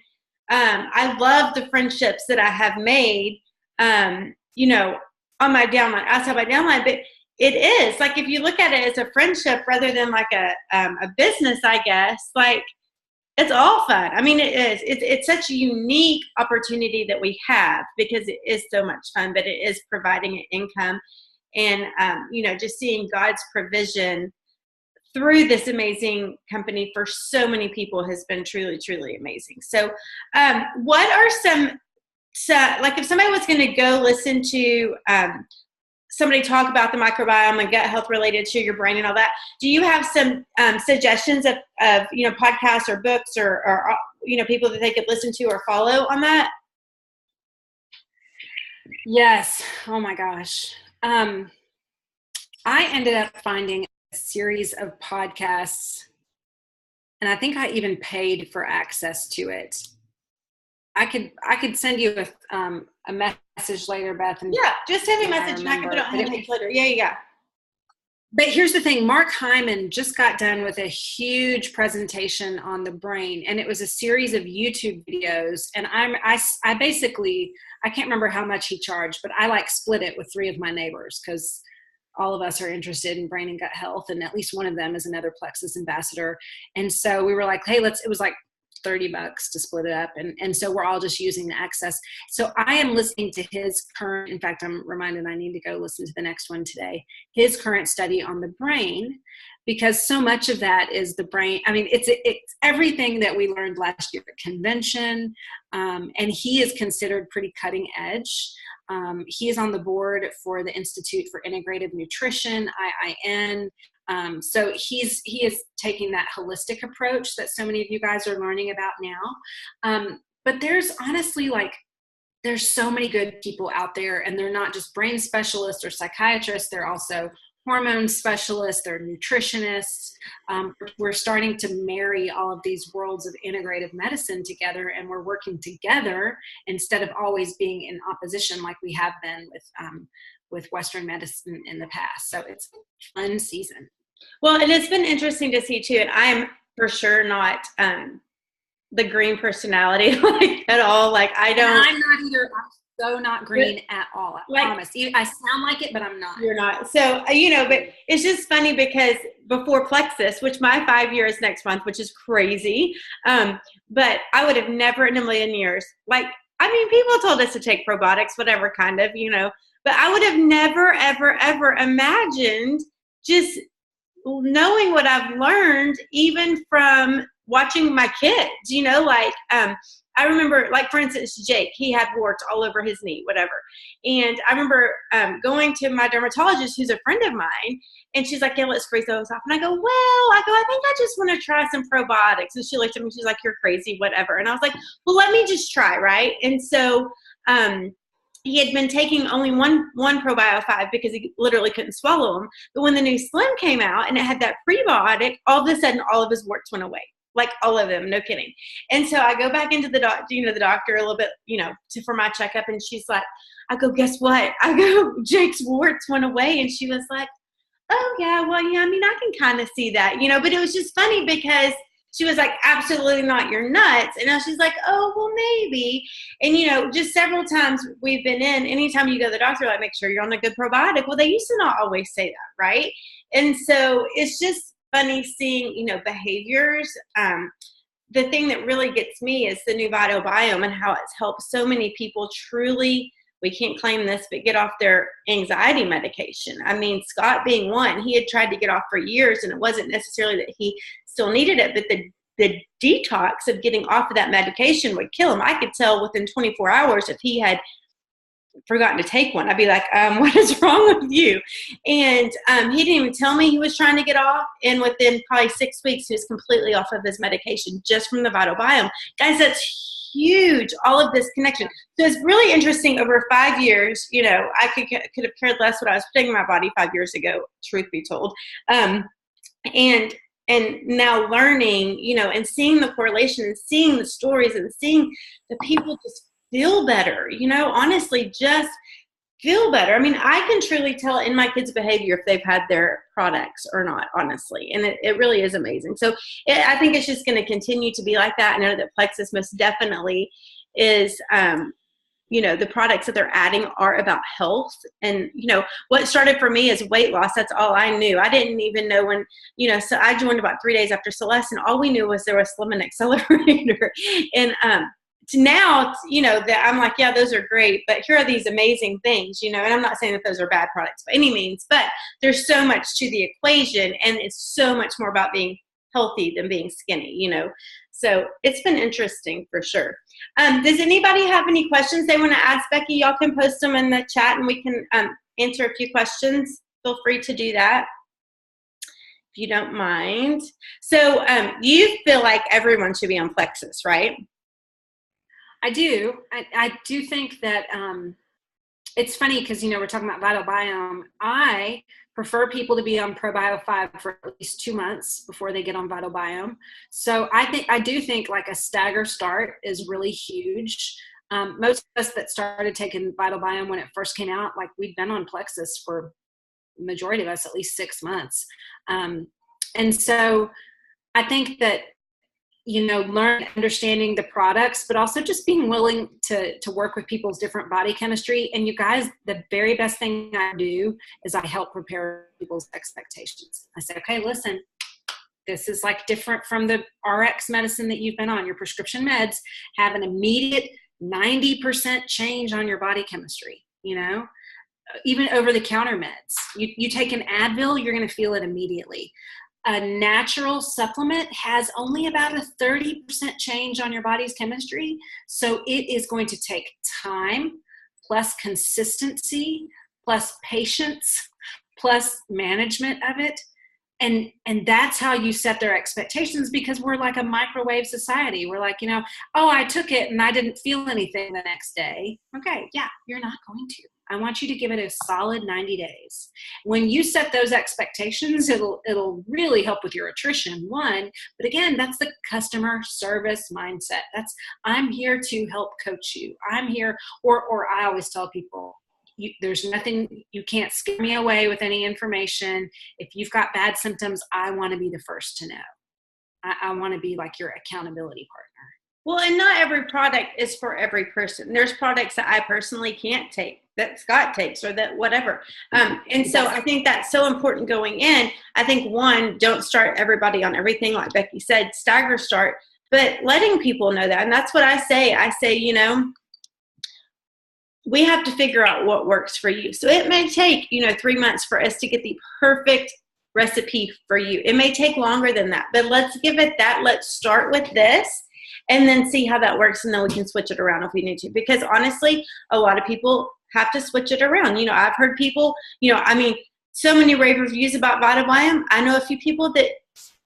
I love the friendships that I have made, on my downline, outside my downline, but it is like, if you look at it as a friendship rather than like a business, I guess, like, it's all fun. It is. It's such a unique opportunity that we have because it is so much fun, but it is providing an income and, just seeing God's provision through this amazing company for so many people has been truly, truly amazing. So what are like if somebody was going to go listen to somebody talk about the microbiome and gut health related to your brain and all that, do you have some suggestions of podcasts or books or people that they could listen to or follow on that? Yes. Oh my gosh. I ended up finding a series of podcasts, and I think I even paid for access to it. I could send you a message later, Beth. And yeah, just send me a message and I can put it on the page later. Yeah. But here's the thing. Mark Hyman just got done with a huge presentation on the brain, and it was a series of YouTube videos. And I basically, I can't remember how much he charged, but I split it with 3 of my neighbors because all of us are interested in brain and gut health, and at least one of them is another Plexus ambassador. And so we were like, hey, it was like $30 to split it up. And so we're all just using the access. So I am listening to his current, in fact, I'm reminded I need to go listen to the next one today, his current study on the brain, because so much of that is the brain. It's everything that we learned last year at convention. And he is considered pretty cutting edge. He is on the board for the Institute for Integrative Nutrition, IIN. So he is taking that holistic approach that so many of you guys are learning about now. But there's honestly there's so many good people out there, and they're not just brain specialists or psychiatrists. They're also hormone specialists, they're nutritionists. We're starting to marry all of these worlds of integrative medicine together, and we're working together instead of always being in opposition like we have been with Western medicine in the past. So it's a fun season. Well, and it's been interesting to see too, and I'm for sure not the green personality at all. I'm not either. I'm so not green at all. I promise. I sound like it, but I'm not. You're not. So, but it's just funny because before Plexus, which my 5 year is next month, which is crazy. But I would have never in a million years, people told us to take probiotics, whatever kind of, but I would have never, ever, ever imagined just knowing what I've learned, even from watching my kids, I remember, for instance, Jake, he had warts all over his knee, whatever. And I remember going to my dermatologist, who's a friend of mine, and she's like, yeah, let's freeze those off. And I go, I think I just want to try some probiotics. And she looked at me, she's like, you're crazy, whatever. And I was like, well, let me just try, right? And so he had been taking only one Probio 5 because he literally couldn't swallow them. But when the new Slim came out and it had that prebiotic, all of a sudden all of his warts went away. Like all of them, no kidding. And so I go back into the doctor a little bit, for my checkup, and she's like, I go, guess what? I go, Jake's warts went away. And she was like, oh yeah, well, yeah, I mean, I can kind of see that, but it was just funny because she was like, absolutely not, you're nuts. And now she's like, oh, well, maybe. And, just several times we've been in, anytime you go to the doctor, like, make sure you're on a good probiotic. Well, they used to not always say that, right? And so it's just funny seeing, behaviors. The thing that really gets me is the new Vital Biome and how it's helped so many people truly, we can't claim this, but get off their anxiety medication. I mean, Scott being one, he had tried to get off for years, and it wasn't necessarily that he still needed it, but the detox of getting off of that medication would kill him. I could tell within 24 hours if he had forgotten to take one. I'd be like, what is wrong with you? And he didn't even tell me he was trying to get off. And within probably 6 weeks, he was completely off of his medication just from the Vital Biome. Guys, that's huge, all of this connection. So it's really interesting over 5 years. I could have cared less what I was putting in my body 5 years ago, truth be told. And now learning, and seeing the correlation and seeing the stories and seeing the people just feel better, honestly, just feel better. I mean, I can truly tell in my kids' behavior if they've had their products or not, honestly. And it really is amazing. So I think it's just going to continue to be like that. I know that Plexus most definitely is, the products that they're adding are about health. And, what started for me is weight loss. That's all I knew. I didn't even know when, so I joined about 3 days after Celeste, and all we knew was there was Slim and Accelerator. And, now, that I'm like, yeah, those are great, but here are these amazing things, and I'm not saying that those are bad products by any means, but there's so much to the equation, and it's so much more about being healthy than being skinny, So it's been interesting for sure. Does anybody have any questions they want to ask Becky? Y'all can post them in the chat and we can answer a few questions. Feel free to do that if you don't mind. So you feel like everyone should be on Plexus, right? I do. I do think that it's funny because, we're talking about Vital Biome. I prefer people to be on Probio 5 for at least 2 months before they get on Vital Biome. So I do think like a stagger start is really huge. Most of us that started taking Vital Biome when it first came out, like we'd been on Plexus for the majority of us at least 6 months. And so I think that, learn understanding the products, but also just being willing to work with people's different body chemistry. And you guys, the very best thing I do is I help prepare people's expectations. I say, okay, listen, this is like different from the RX medicine that you've been on. Your prescription meds have an immediate 90% change on your body chemistry, even over the counter meds. You take an Advil, you're going to feel it immediately. A natural supplement has only about a 30% change on your body's chemistry. So it is going to take time, plus consistency, plus patience, plus management of it. And that's how you set their expectations, because we're like a microwave society. We're like, oh, I took it and I didn't feel anything the next day. Okay, yeah, you're not going to. I want you to give it a solid 90 days. When you set those expectations, it'll really help with your attrition, one. But again, that's the customer service mindset. I'm here to help coach you. I'm here, or I always tell people, there's nothing, you can't scare me away with any information. If you've got bad symptoms, I want to be the first to know. I want to be like your accountability partner. Well, and not every product is for every person. There's products that I personally can't take that Scott takes, or that whatever. And so I think that's so important going in. I think one, don't start everybody on everything. Like Becky said, stagger start, but letting people know that. And that's what I say. I say, we have to figure out what works for you. So it may take, 3 months for us to get the perfect recipe for you. It may take longer than that, but let's give it that. Let's start with this and then see how that works. And then we can switch it around if we need to, because honestly, a lot of people have to switch it around. I've heard people, so many rave reviews about Vital Biome. I know a few people that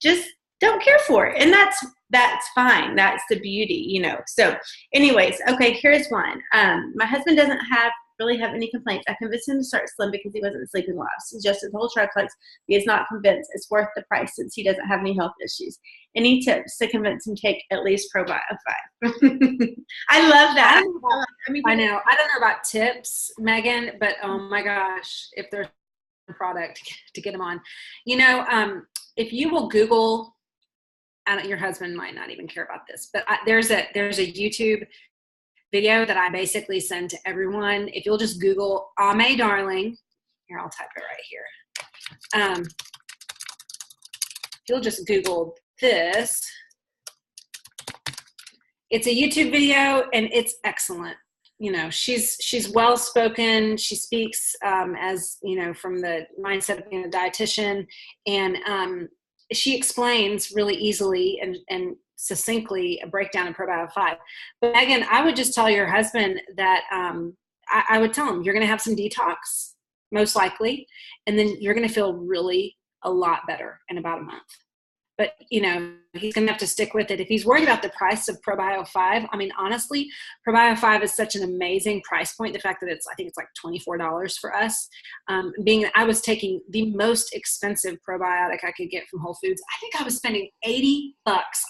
just don't care for it. And that's fine. That's the beauty, So anyways, okay, here's one. My husband doesn't have really have any complaints. I convinced him to start Slim because he wasn't sleeping well. I suggested whole triplex. He is not convinced it's worth the price since he doesn't have any health issues. Any tips to convince him to take at least Probio 5? I love that. I know. I don't know about tips, Megan, but oh my gosh, if there's a product to get them on. You know, if you will Google, your husband might not even care about this, but there's a YouTube video that I basically send to everyone. If you'll just Google Ame Darling, here, I'll type it right here. If you'll just Google this, it's a YouTube video and it's excellent. You know, she's well spoken. She speaks as, you know, from the mindset of being a dietitian, and she explains really easily and succinctly a breakdown of Probio 5. But Megan, I would just tell your husband that I would tell him you're going to have some detox, most likely, and then you're going to feel really a lot better in about a month. But, you know, he's going to have to stick with it. If he's worried about the price of Probio 5, I mean, honestly, Probio 5 is such an amazing price point. The fact that I think it's like $24 for us. Being that I was taking the most expensive probiotic I could get from Whole Foods. I think I was spending $80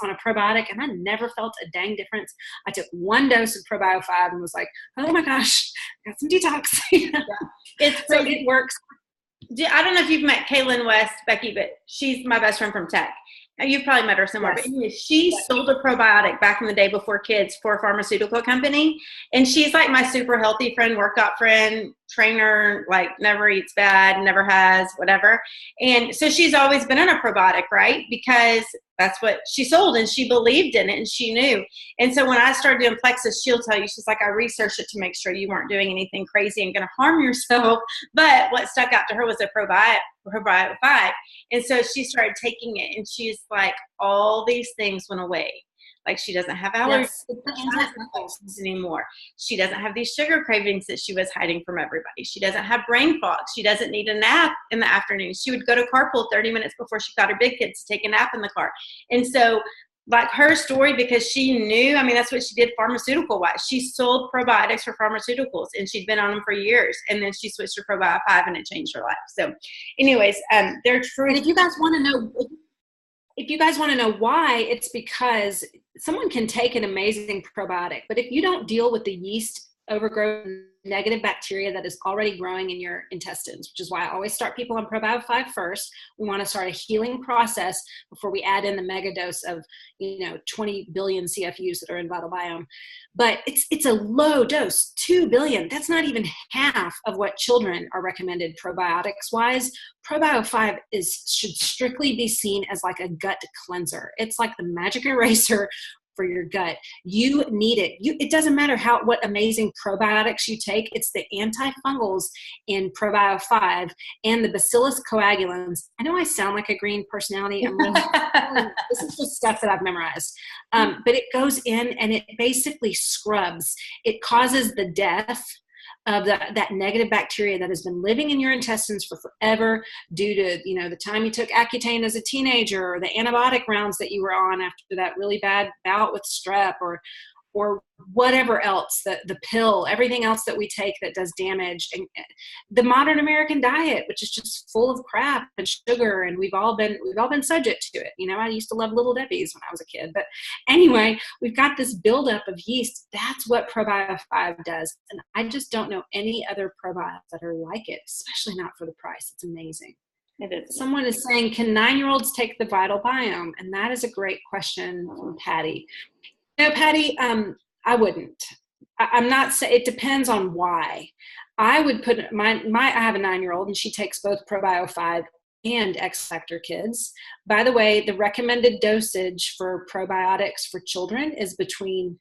on a probiotic, and I never felt a dang difference. I took one dose of Probio 5 and was like, oh my gosh, I got some detox. So it works. I don't know if you've met Kaylin West, Becky, but she's my best friend from tech. You've probably met her somewhere, yes. But anyway, she sold a probiotic back in the day before kids for a pharmaceutical company. And she's like my super healthy friend, workout friend, trainer, like never eats bad, never has, whatever. And so she's always been in a probiotic, right? Because that's what she sold and she believed in it and she knew. And so when I started doing Plexus, she'll tell you, she's like, I researched it to make sure you weren't doing anything crazy and going to harm yourself. But what stuck out to her was a probiotic 5. And so she started taking it and she's like, all these things went away. Like she doesn't have allergies anymore. She doesn't have these sugar cravings that she was hiding from everybody. She doesn't have brain fog. She doesn't need a nap in the afternoon. She would go to carpool 30 minutes before she got her big kids to take a nap in the car. And so like her story, because she knew, I mean, that's what she did pharmaceutical wise. She sold probiotics for pharmaceuticals and she'd been on them for years. And then she switched to Probio 5 and it changed her life. So anyways, they're true. And if you guys want to know why, it's because someone can take an amazing probiotic, but if you don't deal with the yeast overgrowth, negative bacteria that is already growing in your intestines, which is why I always start people on Probio 5 first. We want to start a healing process before we add in the mega dose of, 20 billion CFUs that are in Vital Biome. But it's a low dose, 2 billion. That's not even half of what children are recommended probiotics wise. Probio 5 should strictly be seen as like a gut cleanser. It's like the magic eraser for your gut. You need it. It doesn't matter what amazing probiotics you take. It's the antifungals in Probio 5 and the Bacillus coagulans. I know I sound like a green personality. I'm really, this is just stuff that I've memorized. But it goes in and it basically scrubs. It causes the death of that negative bacteria that has been living in your intestines for forever due to, the time you took Accutane as a teenager or the antibiotic rounds that you were on after that really bad bout with strep or whatever else, the pill, everything else that we take that does damage. And the modern American diet, which is just full of crap and sugar, and we've all been subject to it. I used to love Little Debbie's when I was a kid. But anyway, we've got this buildup of yeast. That's what Probio 5 does. And I just don't know any other probiotics that are like it, especially not for the price. It's amazing. It is. Someone is saying, can 9-year-olds take the Vital Biome? And that is a great question from Patty. Patty, I wouldn't. I'm not saying, it depends on why. I would put I have a 9-year-old and she takes both Probio 5 and X Factor Kids. By the way, the recommended dosage for probiotics for children is between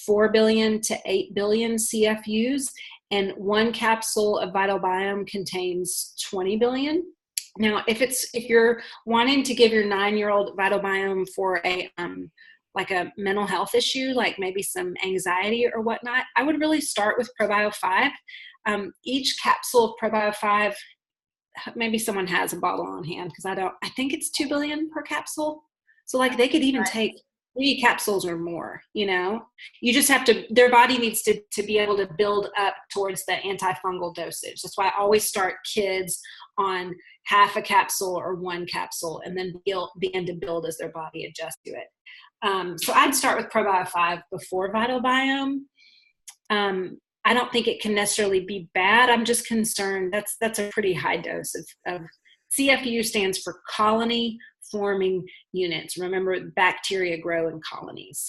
4 billion to 8 billion CFUs, and one capsule of Vital Biome contains 20 billion. Now, if you're wanting to give your 9-year-old Vital Biome for like a mental health issue, like maybe some anxiety or whatnot, I would really start with Probio 5. Each capsule of Probio 5, maybe someone has a bottle on hand because I think it's 2 billion per capsule. So like they could even take 3 capsules or more, you know. You just have to, their body needs to be able to build up towards the antifungal dosage. That's why I always start kids on half a capsule or 1 capsule, and then begin to build as their body adjusts to it. So I'd start with Probio 5 before Vital Biome. I don't think it can necessarily be bad. I'm just concerned that's a pretty high dose of CFU stands for colony forming units. Remember, bacteria grow in colonies.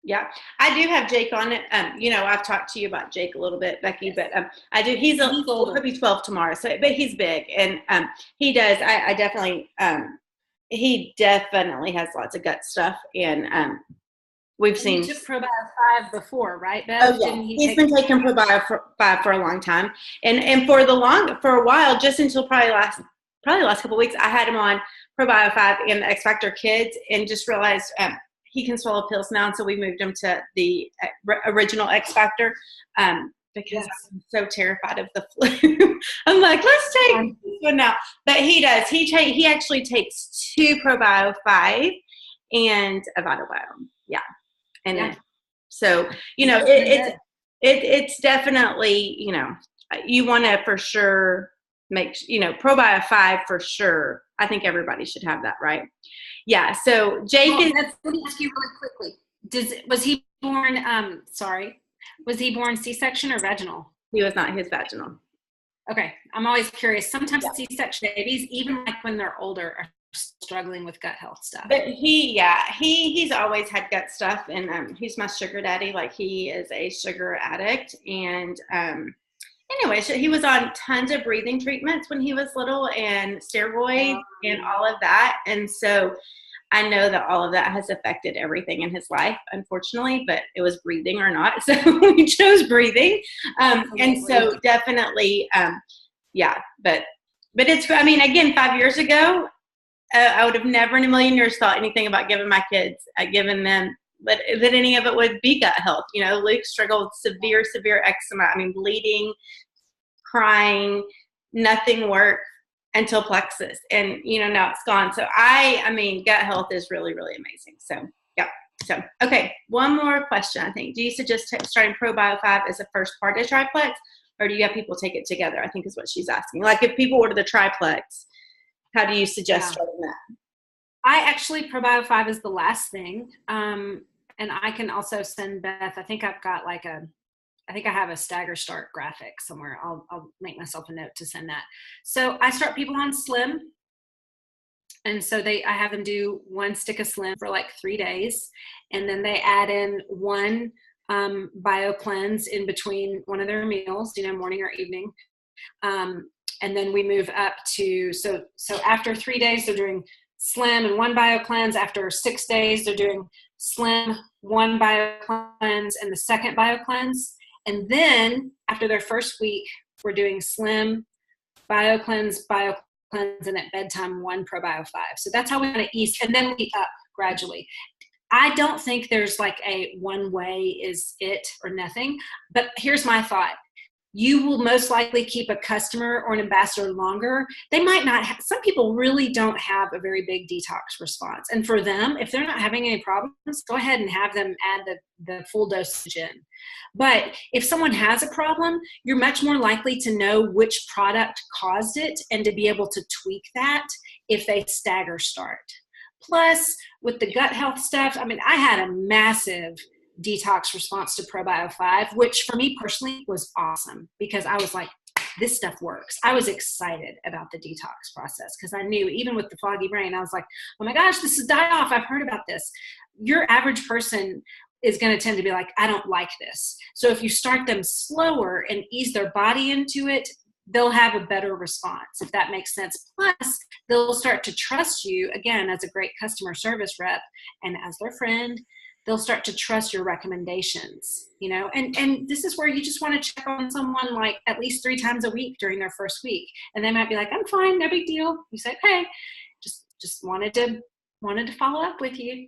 Yeah, I do have Jake on it. You know, I've talked to you about Jake a little bit, Becky, Yes. but I do. He's older. He'll be 12 tomorrow, so but he's big, and he does. I definitely. He definitely has lots of gut stuff, and we've seen. He took Probio 5 before, right, Beth? Oh yeah, he's been taking Probio 5 for a long time, and for a while, just until probably the last couple of weeks, I had him on Probio 5 and the X Factor Kids, and just realized he can swallow pills now, and so we moved him to the original X Factor because I'm so terrified of the flu. I'm like, let's take this one now. But he does. He actually takes 2 Probio 5 and a Vital Biome. Yeah. And so, you know, it's definitely, you know, you want to for sure make, you know, Probio 5 for sure. I think everybody should have that, right? Yeah. So Jake let me ask you really quickly. Was he born, was he born C-section or vaginal? He was not. His vaginal. Okay. I'm always curious. Sometimes C-section babies, even like when they're older, are struggling with gut health stuff. But he's always had gut stuff, and he's my sugar daddy. Like, he is a sugar addict, and anyway, so he was on tons of breathing treatments when he was little, and steroids and all of that, and so I know that all of that has affected everything in his life, unfortunately, but it was breathing or not, so we chose breathing, and so definitely but it's, I mean, again, 5 years ago, I would have never in a million years thought anything about giving my kids, giving them, that any of it would be gut health. You know, Luke struggled severe eczema. I mean, bleeding, crying, nothing worked until plexus. And, you know, now it's gone. So I mean, gut health is really, really amazing. So, yeah. So, okay. One more question, I think. Do you suggest starting Probio 5 as a first part of triplex, or do you have people take it together? I think is what she's asking. Like, if people order the triplex, how do you suggest starting that? I actually, Probio 5 is the last thing. And I can also send Beth, I think I have a stagger start graphic somewhere. I'll make myself a note to send that. So I start people on Slim. And so I have them do 1 stick of Slim for like 3 days. And then they add in 1 bio cleanse in between one of their meals, you know, morning or evening. And then we move up to, so after 3 days, they're doing Slim and 1 bio cleanse. After 6 days, they're doing Slim, 1 bio cleanse, and the second bio cleanse. And then after their first week, we're doing Slim, bio cleanse, and at bedtime, 1 Probio 5. So that's how we want to ease, and then we up gradually. I don't think there's like a one way is it or nothing, but here's my thought. You will most likely keep a customer or an ambassador longer. They might not have, some people really don't have a very big detox response. And for them, if they're not having any problems, go ahead and have them add the full dosage in. But if someone has a problem, you're much more likely to know which product caused it and to be able to tweak that if they stagger start. Plus, with the gut health stuff, I mean, I had a massive detox response to Probio 5, which for me personally was awesome because I was like, this stuff works. I was excited about the detox process because I knew even with the foggy brain, I was like, oh my gosh, this is die off. I've heard about this. Your average person is going to tend to be like, I don't like this. So if you start them slower and ease their body into it, they'll have a better response, if that makes sense. Plus, they'll start to trust you, again, as a great customer service rep and as their friend. They'll start to trust your recommendations, you know, and this is where you just want to check on someone like at least 3 times a week during their first week. And they might be like, I'm fine, no big deal. You say, hey, just wanted to follow up with you.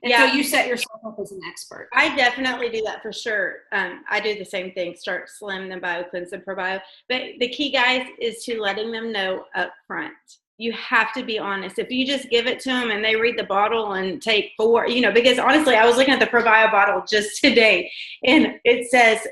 And so you set yourself up as an expert. I definitely do that for sure. I do the same thing, start Slim, then bio cleanse and probio. But the key, guys, is to letting them know up front. you have to be honest. If you just give it to them and they read the bottle and take 4, because honestly, I was looking at the ProBio bottle just today, and it says,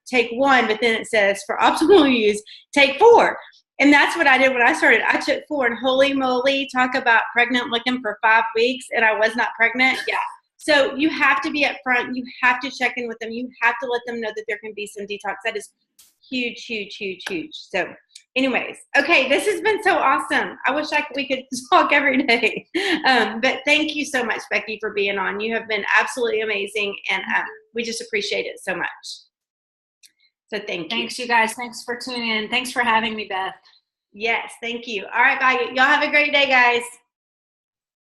take 1, but then it says for optimal use, take 4. And that's what I did when I started. I took 4, and holy moly, talk about pregnant looking for 5 weeks, and I was not pregnant. Yeah. So you have to be upfront. You have to check in with them. You have to let them know that there can be some detox. That is huge, huge, huge, huge. So anyways, okay, this has been so awesome. I wish we could talk every day. But thank you so much, Becky, for being on. You have been absolutely amazing, and we just appreciate it so much. So thank you. Thanks, you guys. Thanks for tuning in. Thanks for having me, Beth. Yes, thank you. All right, bye. Y'all have a great day, guys.